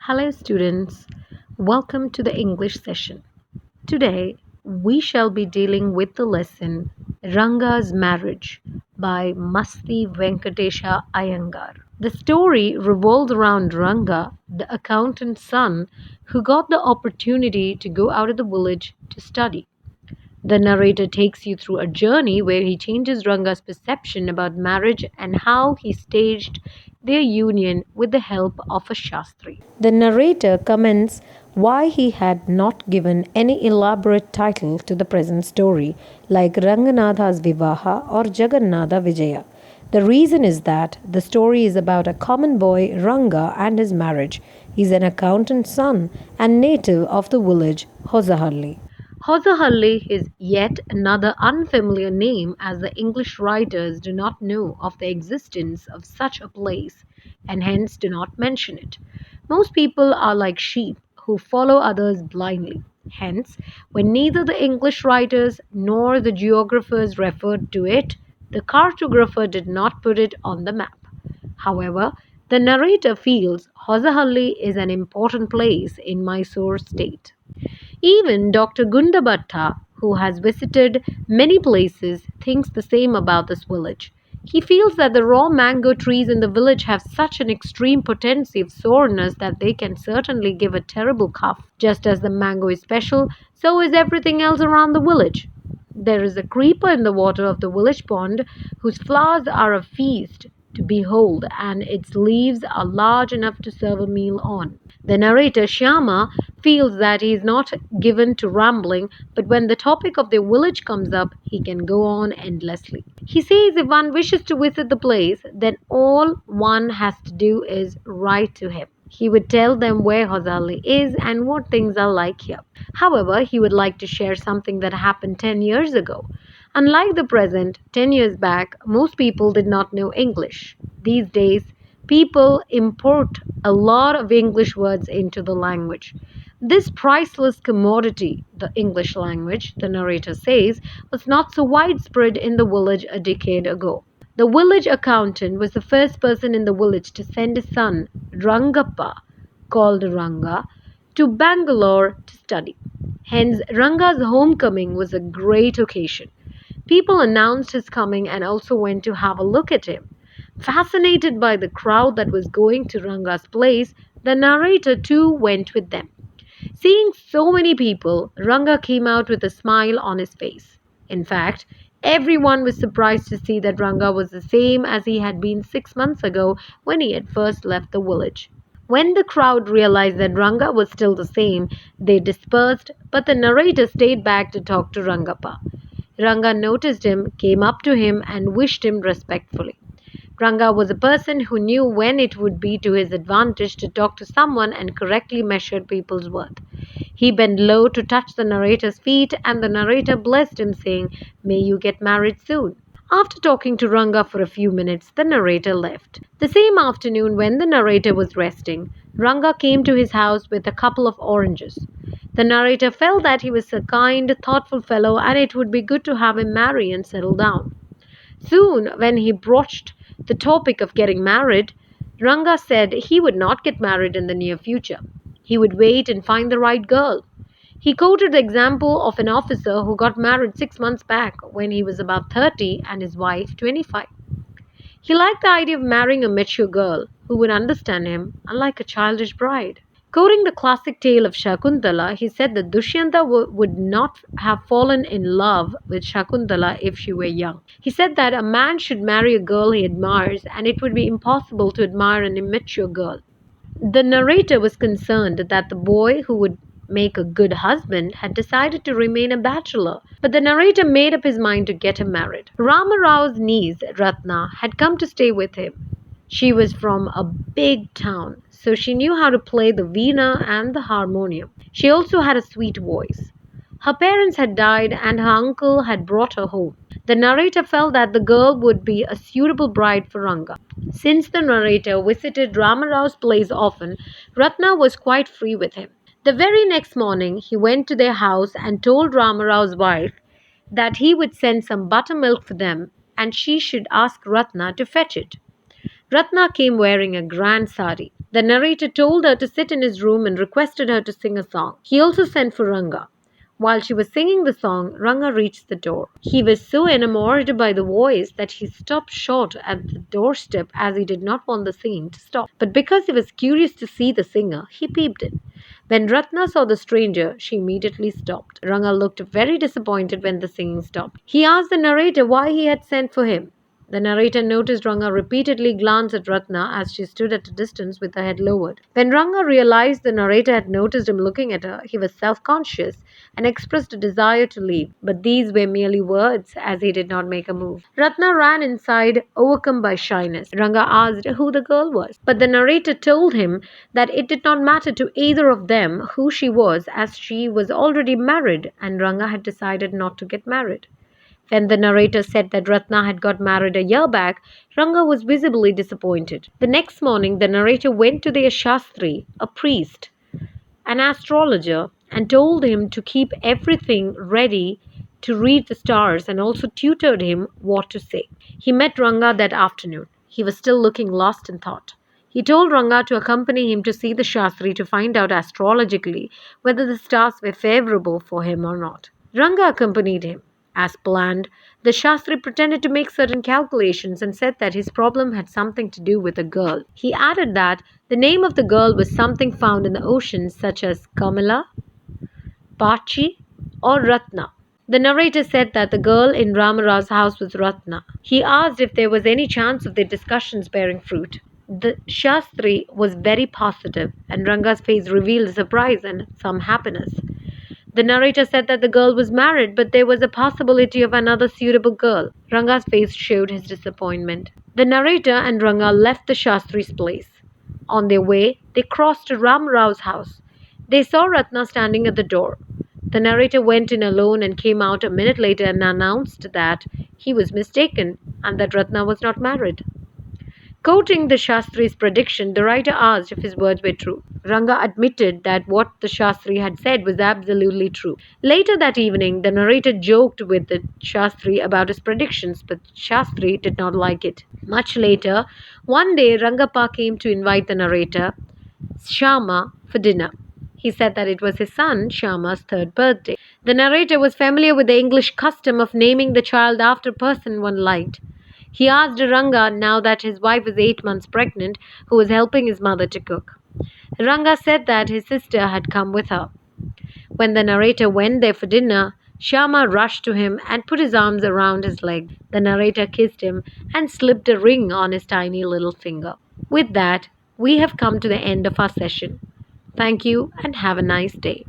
Hello, students. Welcome to the English session. Today, we shall be dealing with the lesson Ranga's Marriage by Masti Venkatesha Iyengar. The story revolves around Ranga, the accountant's son, who got the opportunity to go out of the village to study. The narrator takes you through a journey where he changes Ranga's perception about marriage and how he staged their union with the help of a Shastri. The narrator comments why he had not given any elaborate title to the present story, like Ranganatha's Vivaha or Jagannatha Vijaya. The reason is that the story is about a common boy, Ranga, and his marriage. He's an accountant's son and native of the village Hazahalli. Hazahalli is yet another unfamiliar name as the English writers do not know of the existence of such a place and hence do not mention it. Most people are like sheep who follow others blindly. Hence, when neither the English writers nor the geographers referred to it, the cartographer did not put it on the map. However, the narrator feels Hazahalli is an important place in Mysore state. Even Dr. Gundabhatta, who has visited many places, thinks the same about this village. He feels that the raw mango trees in the village have such an extreme potency of soreness that they can certainly give a terrible cough. Just as the mango is special, so is everything else around the village. There is a creeper in the water of the village pond whose flowers are a feast to behold, and its leaves are large enough to serve a meal on. The narrator, Shyama, feels that he is not given to rambling, but when the topic of their village comes up, he can go on endlessly. He says if one wishes to visit the place, then all one has to do is write to him. He would tell them where Hosali is and what things are like here. However, he would like to share something that happened 10 years ago. Unlike the present, 10 years back, most people did not know English. These days, people import a lot of English words into the language. This priceless commodity, the English language, the narrator says, was not so widespread in the village a decade ago. The village accountant was the first person in the village to send his son, Rangappa, called Ranga, to Bangalore to study. Hence, Ranga's homecoming was a great occasion. People announced his coming and also went to have a look at him. Fascinated by the crowd that was going to Ranga's place, the narrator too went with them. Seeing so many people, Ranga came out with a smile on his face. In fact, everyone was surprised to see that Ranga was the same as he had been 6 months ago when he had first left the village. When the crowd realized that Ranga was still the same, they dispersed, but the narrator stayed back to talk to Rangappa. Ranga noticed him, came up to him, and wished him respectfully. Ranga was a person who knew when it would be to his advantage to talk to someone and correctly measured people's worth. He bent low to touch the narrator's feet, and the narrator blessed him, saying, "May you get married soon." After talking to Ranga for a few minutes, the narrator left. The same afternoon, when the narrator was resting, Ranga came to his house with a couple of oranges. The narrator felt that he was a kind, thoughtful fellow and it would be good to have him marry and settle down. Soon, when he broached the topic of getting married, Ranga said he would not get married in the near future. He would wait and find the right girl. He quoted the example of an officer who got married 6 months back when he was about 30 and his wife 25. He liked the idea of marrying a mature girl who would understand him, unlike a childish bride. Quoting the classic tale of Shakuntala, he said that Dushyanta would not have fallen in love with Shakuntala if she were young. He said that a man should marry a girl he admires and it would be impossible to admire an immature girl. The narrator was concerned that the boy who would make a good husband had decided to remain a bachelor, but the narrator made up his mind to get him married. Ramarao's niece, Ratna, had come to stay with him. She was from a big town, so she knew how to play the veena and the harmonium. She also had a sweet voice. Her parents had died and her uncle had brought her home. The narrator felt that the girl would be a suitable bride for Ranga. Since the narrator visited Ramarao's place often, Ratna was quite free with him. The very next morning, he went to their house and told Ramarao's wife that he would send some buttermilk for them and she should ask Ratna to fetch it. Ratna came wearing a grand sari. The narrator told her to sit in his room and requested her to sing a song. He also sent for Ranga. While she was singing the song, Ranga reached the door. He was so enamored by the voice that he stopped short at the doorstep as he did not want the singing to stop. But because he was curious to see the singer, he peeped in. When Ratna saw the stranger, she immediately stopped. Ranga looked very disappointed when the singing stopped. He asked the narrator why he had sent for him. The narrator noticed Ranga repeatedly glance at Ratna as she stood at a distance with her head lowered. When Ranga realized the narrator had noticed him looking at her, he was self-conscious and expressed a desire to leave. But these were merely words, as he did not make a move. Ratna ran inside, overcome by shyness. Ranga asked who the girl was, but the narrator told him that it did not matter to either of them who she was, as she was already married and Ranga had decided not to get married. When the narrator said that Ratna had got married a year back, Ranga was visibly disappointed. The next morning, the narrator went to the Shastri, a priest, an astrologer, and told him to keep everything ready to read the stars and also tutored him what to say. He met Ranga that afternoon. He was still looking lost in thought. He told Ranga to accompany him to see the Shastri to find out astrologically whether the stars were favorable for him or not. Ranga accompanied him. As planned, the Shastri pretended to make certain calculations and said that his problem had something to do with a girl. He added that the name of the girl was something found in the ocean, such as Kamala, Pachi, or Ratna. The narrator said that the girl in Ramarao's house was Ratna. He asked if there was any chance of their discussions bearing fruit. The Shastri was very positive, and Ranga's face revealed surprise and some happiness. The narrator said that the girl was married, but there was a possibility of another suitable girl. Ranga's face showed his disappointment. The narrator and Ranga left the Shastri's place. On their way, they crossed to Ram Rao's house. They saw Ratna standing at the door. The narrator went in alone and came out a minute later and announced that he was mistaken and that Ratna was not married. Quoting the Shastri's prediction, the writer asked if his words were true. Ranga admitted that what the Shastri had said was absolutely true. Later that evening, the narrator joked with the Shastri about his predictions, but Shastri did not like it. Much later, one day, Rangappa came to invite the narrator, Shama, for dinner. He said that it was his son, Shama's third birthday. The narrator was familiar with the English custom of naming the child after a person one liked. He asked Ranga, now that his wife was 8 months pregnant, who was helping his mother to cook. Ranga said that his sister had come with her. When the narrator went there for dinner, Shama rushed to him and put his arms around his leg. The narrator kissed him and slipped a ring on his tiny little finger. With that, we have come to the end of our session. Thank you and have a nice day.